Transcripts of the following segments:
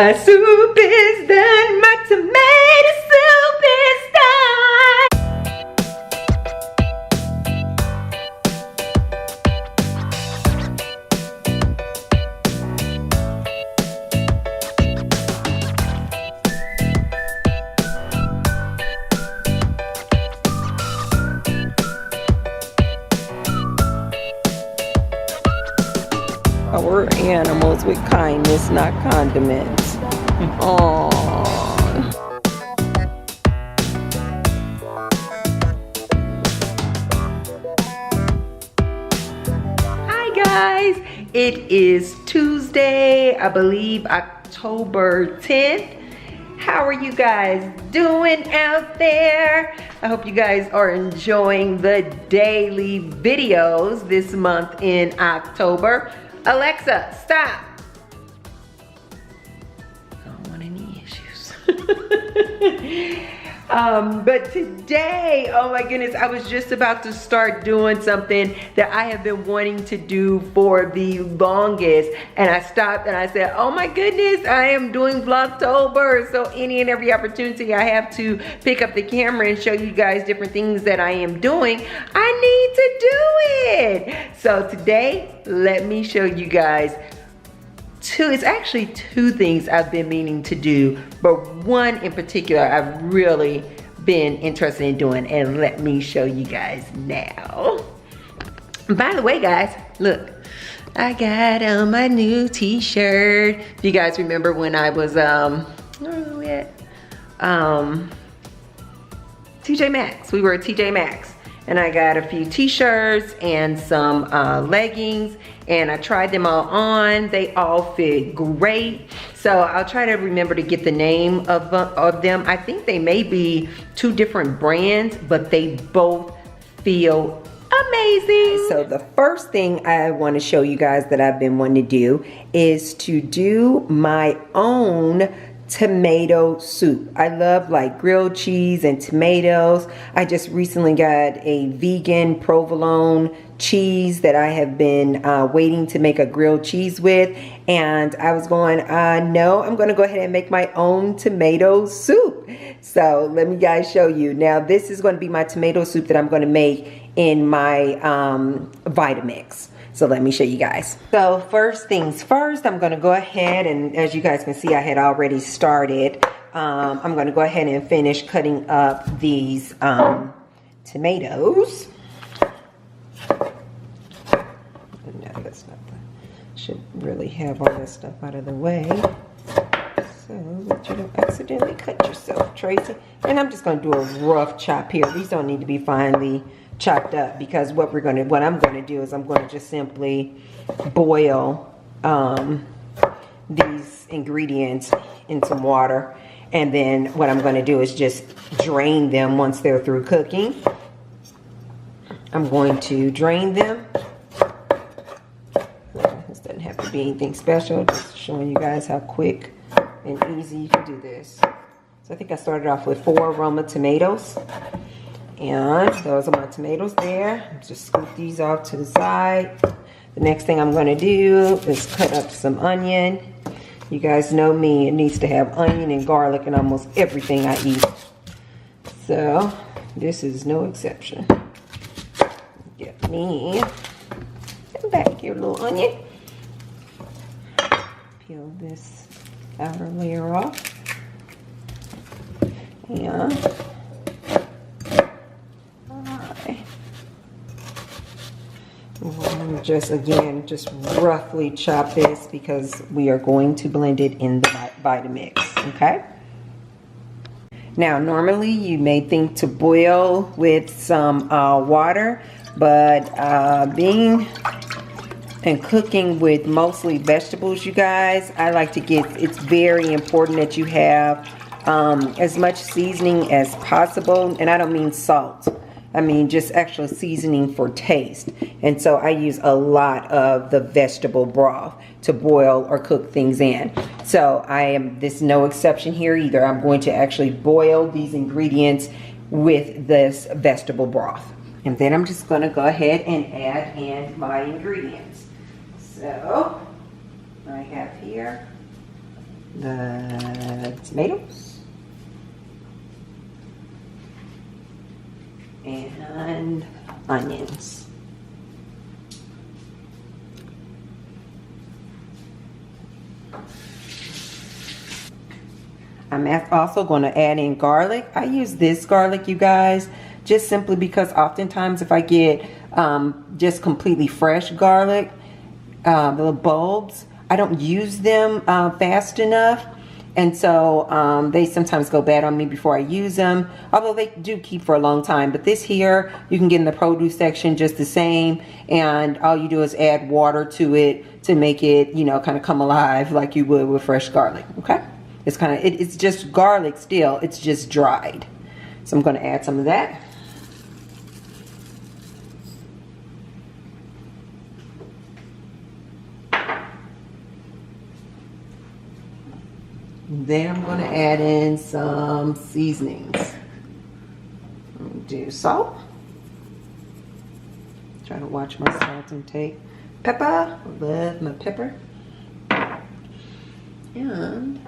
My soup is done. My tomato soup is done. Our animals with kindness, not condiments. Aww. Hi guys, it is Tuesday, I believe October 10th. How are you guys doing out there? I hope you guys are enjoying the daily videos this month in October. Alexa, stop. I don't want any issues. But today, oh my goodness, I was just about to start doing something that I have been wanting to do for the longest. And I stopped and I said, oh my goodness, I am doing Vlogtober. So any and every opportunity I have to pick up the camera and show you guys different things that I am doing, I need to do it. So today, let me show you guys it's actually two things I've been meaning to do, but one in particular I've really been interested in doing, and let me show you guys now. By the way guys, look, I got on my new t-shirt. If you guys remember when I was TJ Maxx, we were at TJ Maxx, and I got a few t-shirts and some leggings, and I tried them all on. They all fit great. So I'll try to remember to get the name of them. I think they may be two different brands, but they both feel amazing. So the first thing I want to show you guys that I've been wanting to do is to do my own tomato soup. I love like grilled cheese and tomatoes. I just recently got a vegan provolone cheese that I have been waiting to make a grilled cheese with, and I was going, no, I'm gonna go ahead and make my own tomato soup. So let me guys show you. Now this is going to be my tomato soup that I'm going to make in my Vitamix. So let me show you guys. So first things first, I'm gonna go ahead, and as you guys can see, I had already started. I'm gonna go ahead and finish cutting up these tomatoes. No, that's not should really have all this stuff out of the way, so that you don't accidentally cut yourself, Tracy. And I'm just gonna do a rough chop here. These don't need to be finely chopped up, because what I'm gonna do is I'm gonna just simply boil these ingredients in some water, and then what I'm gonna do is just drain them once they're through cooking. I'm going to drain them. This doesn't have to be anything special, just showing you guys how quick and easy you can do this. So I think I started off with 4 Roma tomatoes. And those are my tomatoes there. Just scoop these off to the side. The next thing I'm gonna do is cut up some onion. You guys know me, it needs to have onion and garlic in almost everything I eat. So this is no exception. Get me back here, little onion. Peel this outer layer off. And just roughly chop this, because we are going to blend it in the Vitamix, okay? Now, normally you may think to boil with some water, but being and cooking with mostly vegetables, you guys, I like to it's very important that you have as much seasoning as possible, and I don't mean salt. I mean just actual seasoning for taste. And so I use a lot of the vegetable broth to boil or cook things in. So this is no exception here either. I'm going to actually boil these ingredients with this vegetable broth. And then I'm just going to go ahead and add in my ingredients. So I have here the tomatoes and onions. I'm also going to add in garlic. I use this garlic, you guys, just simply because oftentimes if I get just completely fresh garlic, the little bulbs, I don't use them fast enough. And so they sometimes go bad on me before I use them, although they do keep for a long time. But this here, you can get in the produce section just the same. And all you do is add water to it to make it, you know, kind of come alive like you would with fresh garlic, okay? It's kind of, it's just garlic still, it's just dried. So I'm going to add some of that. Then I'm going to add in some seasonings. Do salt. Try to watch my salt intake. Pepper. I love my pepper. And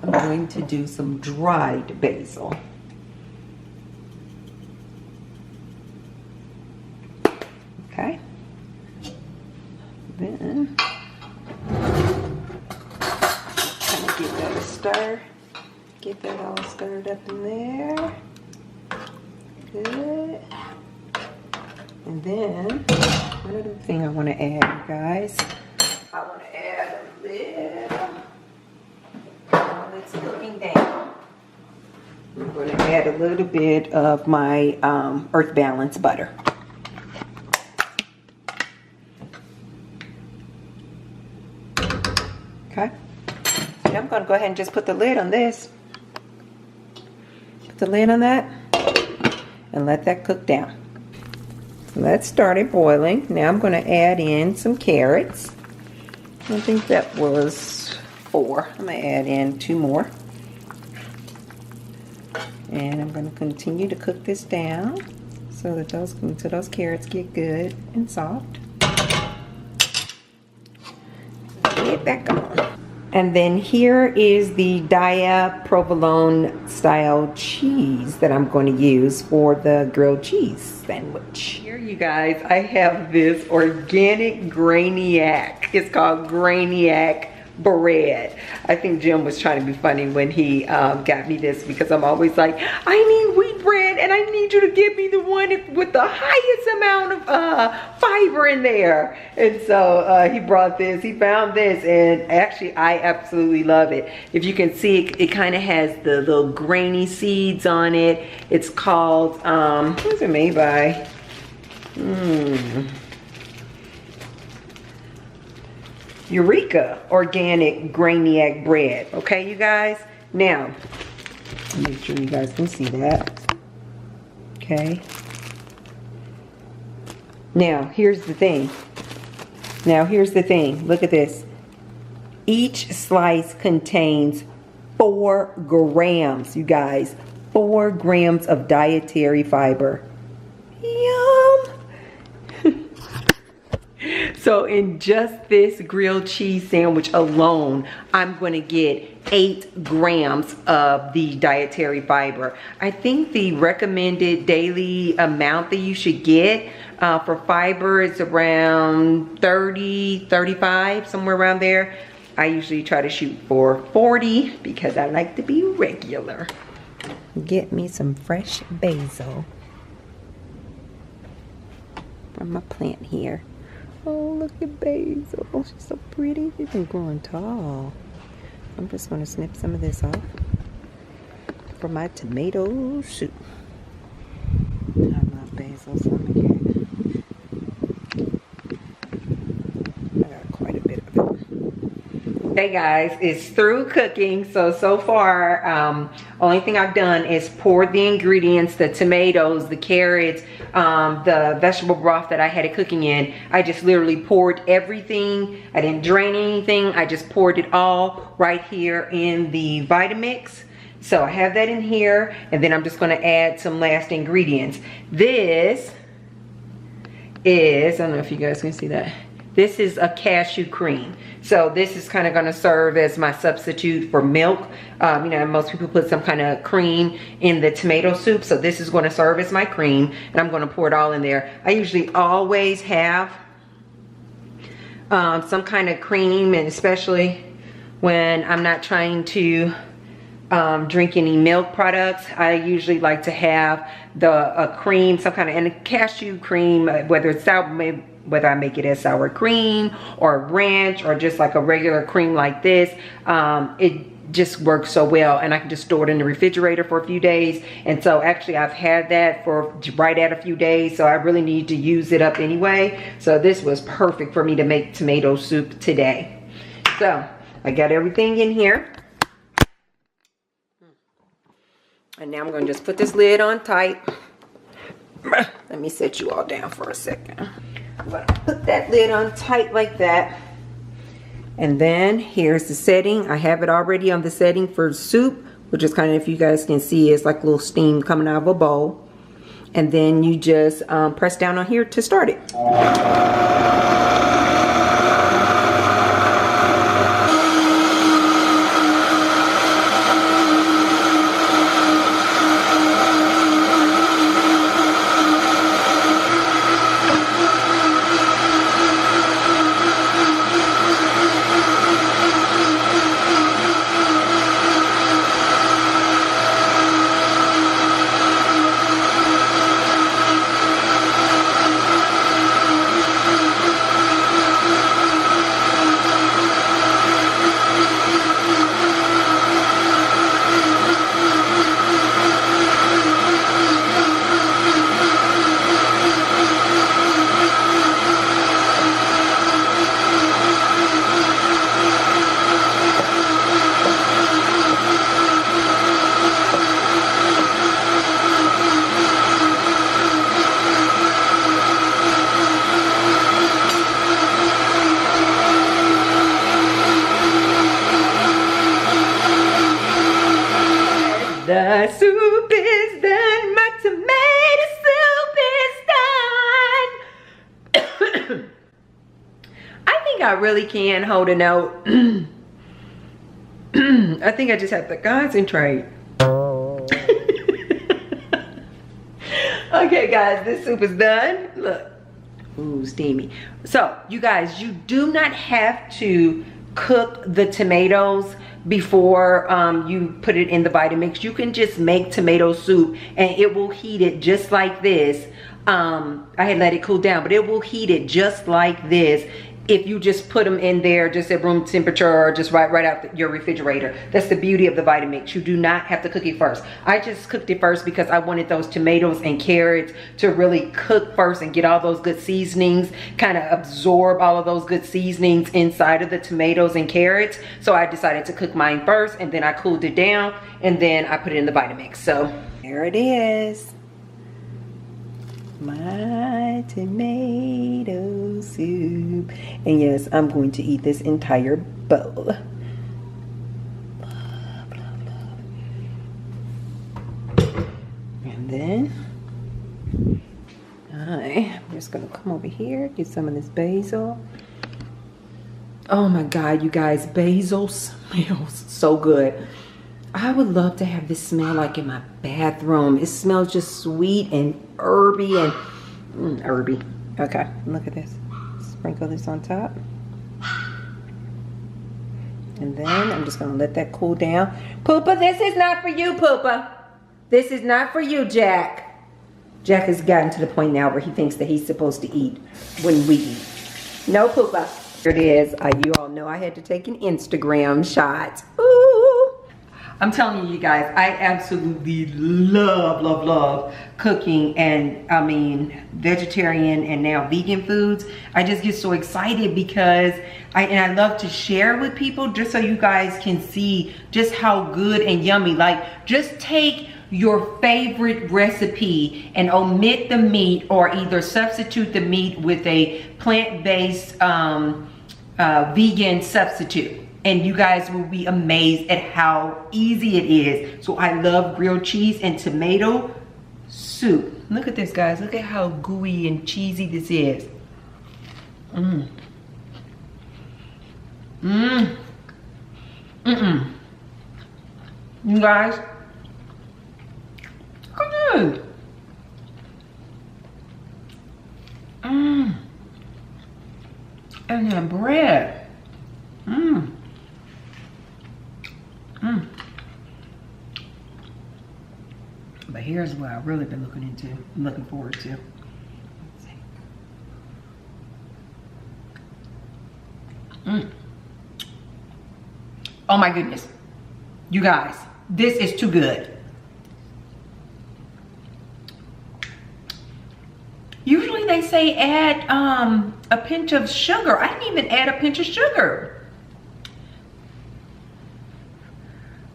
I'm going to do some dried basil. Okay. Then kind of give that a stir. Get that all stirred up in there. Good. And then another thing I want to add, you guys. I want to add a little. While it's cooking down, I'm going to add a little bit of my Earth Balance butter. Okay. And I'm going to go ahead and just put the lid on this. Put the lid on that and let that cook down. So that started boiling. Now I'm going to add in some carrots. I think that was 4. I'm going to add in 2 more. And I'm going to continue to cook this down so that those carrots get good and soft. Get back on. And then here is the Dia provolone style cheese that I'm going to use for the grilled cheese sandwich. Here you guys, I have this organic Grainiac. It's called Grainiac bread. I think Jim was trying to be funny when he got me this, because I'm always like, I need wheat bread and I need you to give me the one with the highest amount of fiber in there. And so he brought this, he found this, and actually I absolutely love it. If you can see, it kind of has the little grainy seeds on it. It's called, who's it made by? Eureka organic Grainiac bread. Okay, you guys? Now, make sure you guys can see that. Okay. Now, here's the thing. Look at this. Each slice contains 4 grams, you guys. 4 grams of dietary fiber. Yum! So in just this grilled cheese sandwich alone, I'm going to get 8 grams of the dietary fiber. I think the recommended daily amount that you should get for fiber is around 30, 35, somewhere around there. I usually try to shoot for 40 because I like to be regular. Get me some fresh basil from my plant here. Oh, look at basil. Oh, she's so pretty. She's been growing tall. I'm just going to snip some of this off for my tomato soup. I love basil, so I'm going to get, I got quite a bit of it. Hey guys, it's through cooking. So far, only thing I've done is poured the ingredients, the tomatoes, the carrots, the vegetable broth that I had it cooking in. I just literally poured everything. I didn't drain anything. I just poured it all right here in the Vitamix. So I have that in here, and then I'm just going to add some last ingredients. This is, I don't know if you guys can see that. This is a cashew cream. So this is kind of going to serve as my substitute for milk. You know, most people put some kind of cream in the tomato soup. So this is going to serve as my cream. And I'm going to pour it all in there. I usually always have some kind of cream, and especially when I'm not trying to drink any milk products, I usually like to have a cream, some kind of, and a cashew cream, whether it's sour, whether I make it as sour cream or ranch or just like a regular cream like this. It just works so well, and I can just store it in the refrigerator for a few days. And so actually I've had that for right at a few days, so I really need to use it up anyway. So this was perfect for me to make tomato soup today. So I got everything in here. And now I'm gonna just put this lid on tight. Let me set you all down for a second. I'm gonna put that lid on tight like that. And then here's the setting. I have it already on the setting for soup, which is kind of, if you guys can see, it's like a little steam coming out of a bowl. And then you just press down on here to start it. The soup is done. My tomato soup is done. I think I really can hold a note. I think I just have to concentrate. Okay, guys, this soup is done. Look. Ooh, steamy. So, you guys, you do not have to cook the tomatoes before you put it in the Vitamix. You can just make tomato soup and it will heat it just like this. I had let it cool down, but it will heat it just like this if you just put them in there just at room temperature or just right out your refrigerator. That's the beauty of the Vitamix. You do not have to cook it first. I just cooked it first because I wanted those tomatoes and carrots to really cook first and get all those good seasonings, kind of absorb all of those good seasonings inside of the tomatoes and carrots. So I decided to cook mine first, and then I cooled it down, and then I put it in the Vitamix. So there it is. My tomato soup. And yes, I'm going to eat this entire bowl. Love, love, love. And then I'm just gonna come over here, get some of this basil. Oh my God, you guys, basil smells so good. I would love to have this smell like in my bathroom. It smells just sweet and herby and herby. Okay, look at this. Sprinkle this on top. And then I'm just gonna let that cool down. Poopa, this is not for you, Poopa. This is not for you, Jack. Jack has gotten to the point now where he thinks that he's supposed to eat when we eat. No, Poopa. Here it is. You all know I had to take an Instagram shot. Ooh. I'm telling you guys, I absolutely love cooking, and I mean vegetarian and now vegan foods. I just get so excited because I love to share with people just so you guys can see just how good and yummy. Like, just take your favorite recipe and omit the meat, or either substitute the meat with a plant-based vegan substitute. And you guys will be amazed at how easy it is. So I love grilled cheese and tomato soup. Look at this, guys. Look at how gooey and cheesy this is. You guys, good. And then bread. But here's what I've really been looking forward to. Let's see. Oh my goodness. You guys, this is too good. Usually they say add a pinch of sugar. I didn't even add a pinch of sugar.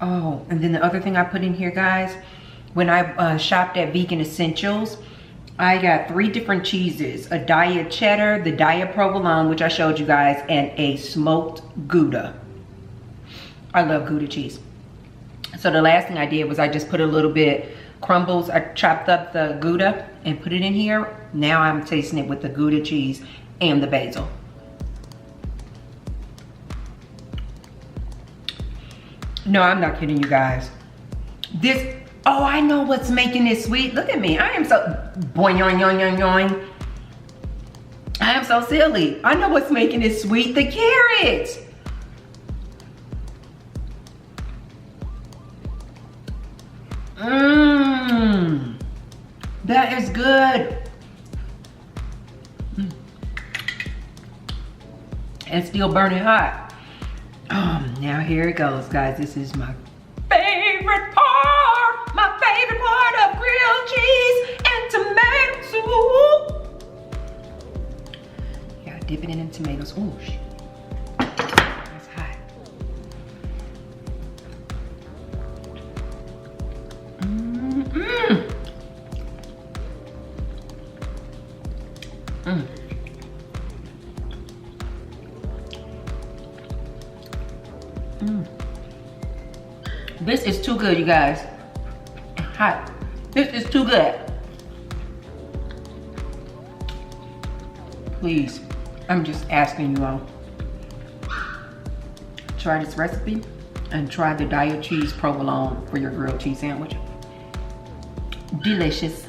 Oh, and then the other thing I put in here, guys, when I shopped at Vegan Essentials, I got 3 different cheeses. A diet cheddar, the diet provolone, which I showed you guys, and a smoked Gouda. I love Gouda cheese. So the last thing I did was I just put a little bit crumbles. I chopped up the Gouda and put it in here. Now I'm tasting it with the Gouda cheese and the basil. No, I'm not kidding you guys. This, oh, I know what's making it sweet. Look at me. I am so boing, yoing, yoing, yoing, yoing. I am so silly. I know what's making it sweet. The carrots. That is good. And still burning hot. Now here it goes, guys. This is my favorite part. My favorite part of grilled cheese and tomato soup. Yeah, dip it in tomatoes. Oh, shit. That's hot. This is too good, you guys. Hot. This is too good. Please, I'm just asking you all. Try this recipe and try the diet cheese provolone for your grilled cheese sandwich. Delicious.